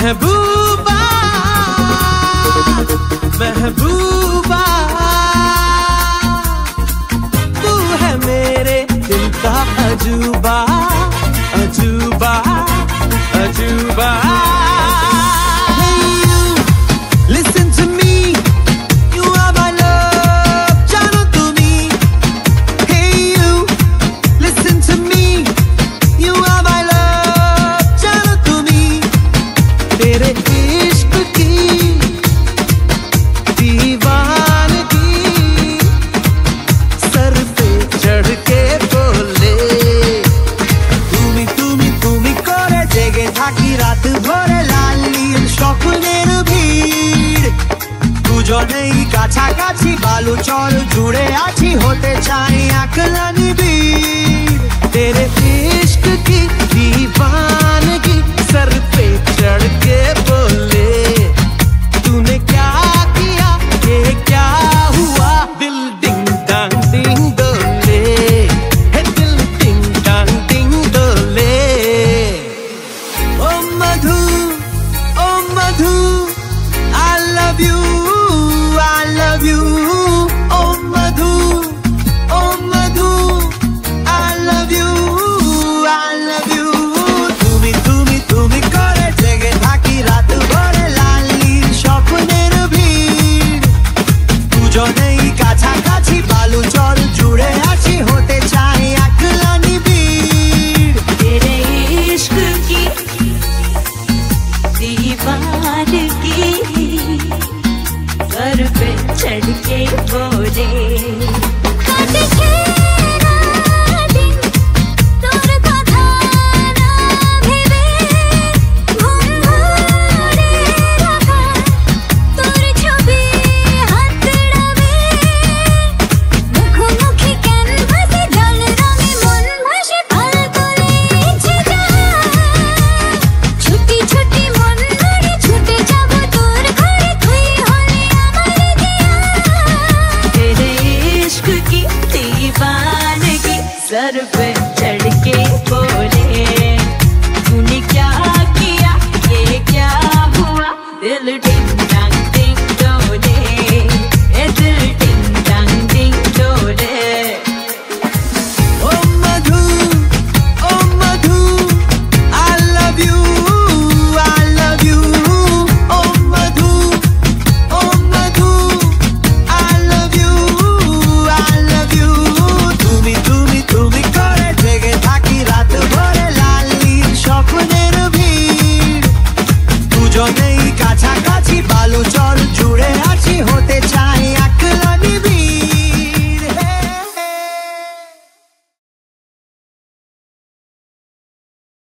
महबूबा महबूबा, तू है मेरे दिल का अजूबा अजूबा अजूबा। কাছাকাছি বালু চর জুড়ে আছি, হতে চাই আকলানি ভিড়। तेरे इश्क की दीवानगी सर पे चढ़ के बोले, तूने क्या किया ये क्या हुआ, दिल डिंग डांग डिंग डोले, है दिल डिंग डांग डिंग डोले। ओ मधु I love you, I love you, oh Madhu, I love you, I love you। তুমি তুমি তুমি করে জেগে থাকি রাত ভরে, লালির স্বপ্নের ভিড়। দুজনেই কাছাকাছি বালু চর জুড়ে আছি, হতে চাই আকলানি ভিড়। तेरे इश्क की दीवानगी सर पे चढ़ के बोले,